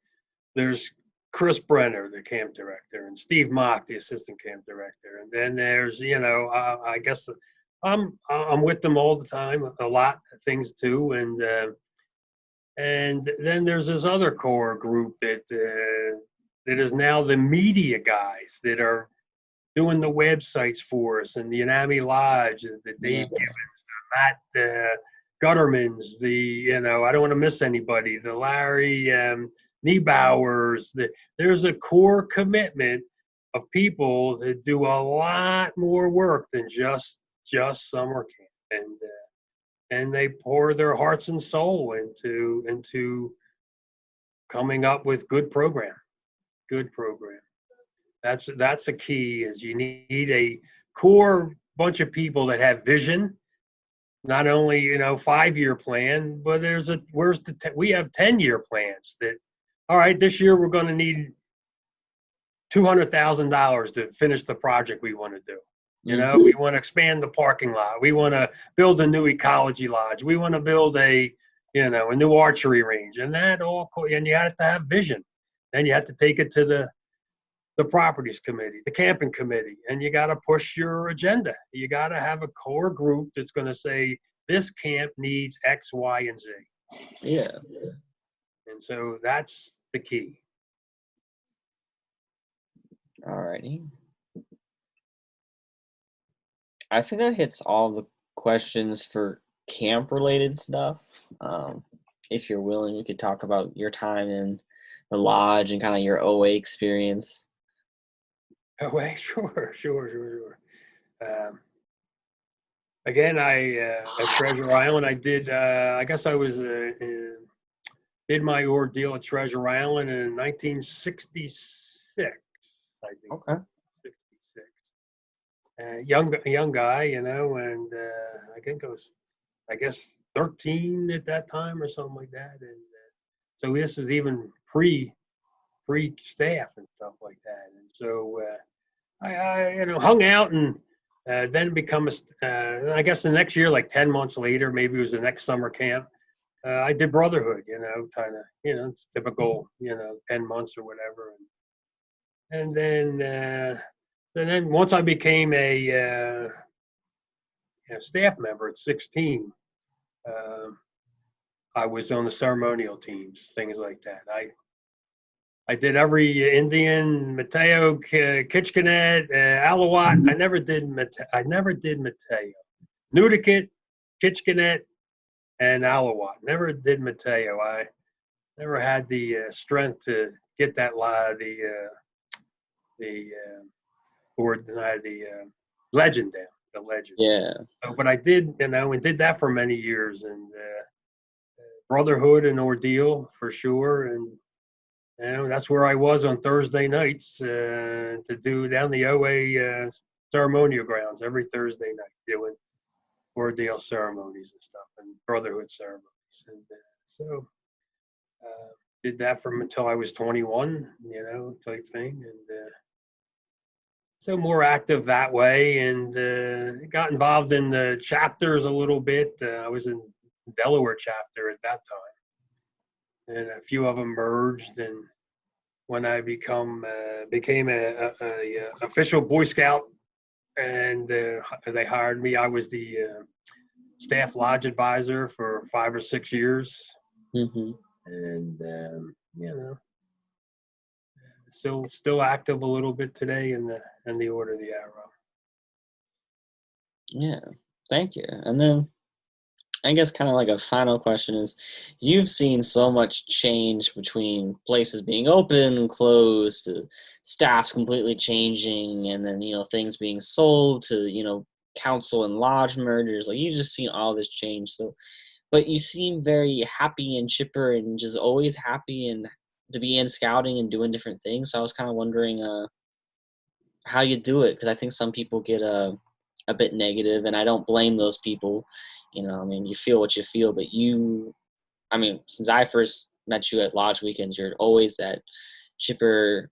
there's Chris Brenner, the camp director, and Steve Mock, the assistant camp director, and then there's I guess I'm with them all the time, a lot of things too, and then there's this other core group that is now the media guys that are doing the websites for us, and the Unami Lodge, the Dave Gibbons, the Matt Guttermans, I don't want to miss anybody, the Larry Niebauers. There's a core commitment of people that do a lot more work than just summer camp, and they pour their hearts and soul into coming up with good program. That's a key. Is you need a core bunch of people that have vision. Not only 5-year plan, but we have 10-year plans. That all right, this year we're going to need $200,000 to finish the project we want to do. We want to expand the parking lot. We want to build a new ecology lodge. We want to build a new archery range, and and you have to have vision. Then you have to take it to the properties committee, the camping committee, and you got to push your agenda. You got to have a core group that's going to say this camp needs X, Y, and Z. Yeah. And so that's the key. Alrighty. I think that hits all the questions for camp-related stuff. If you're willing, we could talk about your time in the lodge and kind of your OA experience. OA, sure. Again, at Treasure Island, I did. I guess I was did my ordeal at Treasure Island in 1966. I think. Okay. 66. Young guy, and I think I guess 13 at that time or something like that, and so this was even pre staff and stuff like that, and so I hung out and then become I guess the next year, like 10 months later, maybe it was the next summer camp, I did Brotherhood, kind of, it's typical, 10 months or whatever, and then once I became a staff member at 16, I was on the ceremonial teams, things like that. I did every Indian, Mateo, Kitchenet, Alawat. I never did Mateo. Nudikit, Kitchenet, and Alawat. Never did Mateo. I never had the strength to get that legend down. The legend. Yeah. So, but I did, and did that for many years, and Brotherhood and Ordeal for sure, and that's where I was on Thursday nights to do down the OA ceremonial grounds every Thursday night, doing Ordeal ceremonies and stuff, and Brotherhood ceremonies, and so did that from until I was 21, type thing, and so more active that way, and got involved in the chapters a little bit. I was in Delaware chapter at that time, and a few of them merged. And when I became a official Boy Scout, and they hired me, I was the staff lodge advisor for 5 or 6 years, and still active a little bit today in the Order of the Arrow. Yeah, thank you. And then I guess kind of like a final question is, you've seen so much change between places being open, closed, to staffs completely changing, and then, things being sold to, council and lodge mergers. Like, you've just seen all this change. So, but you seem very happy and chipper and just always happy and to be in scouting and doing different things. So I was kind of wondering how you do it, because I think some people get a bit negative, and I don't blame those people. I mean, you feel what you feel, but I mean, since I first met you at Lodge Weekends, you're always that chipper,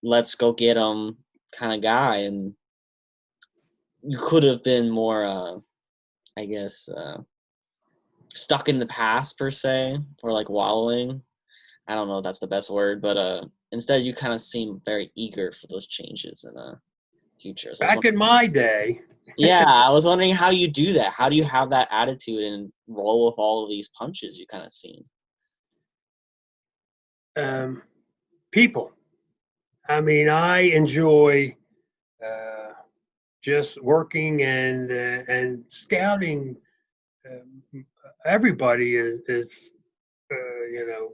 let's go get them kind of guy, and you could have been more, I guess, stuck in the past per se, or like wallowing. I don't know if that's the best word, but instead you kind of seem very eager for those changes in the future. So Back in my day, yeah, I was wondering how you do that. How do you have that attitude and roll with all of these punches you kind of seen? um, people. I mean, I enjoy uh, just working and scouting. Everybody is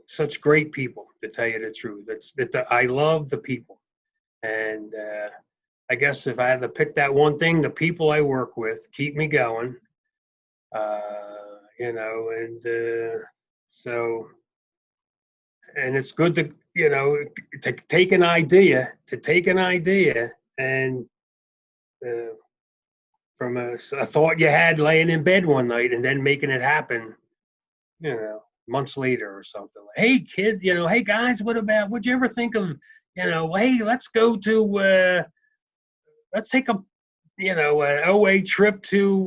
such great people. To tell you the truth, I love the people, and I guess if I had to pick that one thing, the people I work with keep me going. And so and it's good to take an idea and uh, from a thought you had laying in bed one night and then making it happen, months later or something. Hey kids, hey guys, would you ever think of, hey, let's take a an OA trip to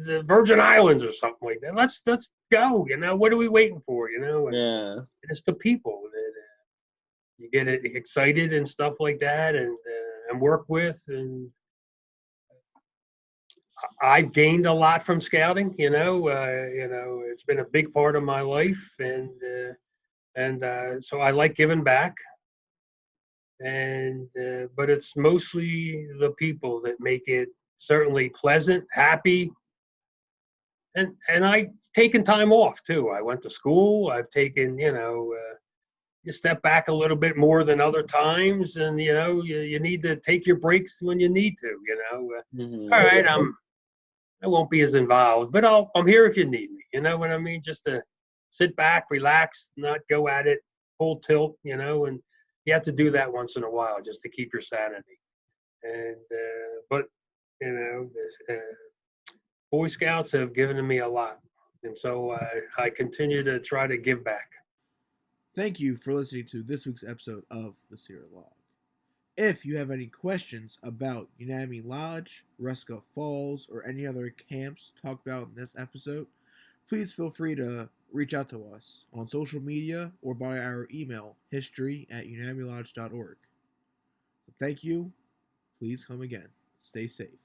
the Virgin Islands or something like that. Let's go. What are we waiting for? And Yeah. it's the people that you get excited and stuff like that, and work with. And I've gained a lot from scouting. It's been a big part of my life, and so I like giving back. And but it's mostly the people that make it certainly pleasant, happy, and I taken time off too. I went to school. I've taken, you step back a little bit more than other times, and you need to take your breaks when you need to. All right, I won't be as involved, but I'm here if you need me. You know what I mean? Just to sit back, relax, not go at it full tilt. And you have to do that once in a while just to keep your sanity. And but the Boy Scouts have given me a lot, and so I continue to try to give back. Thank you for listening to this week's episode of the Cedar Log. If you have any questions about Unami Lodge, Resica Falls, or any other camps talked about in this episode, please feel free to reach out to us on social media or by our email, history@unamilodge.org. Thank you. Please come again. Stay safe.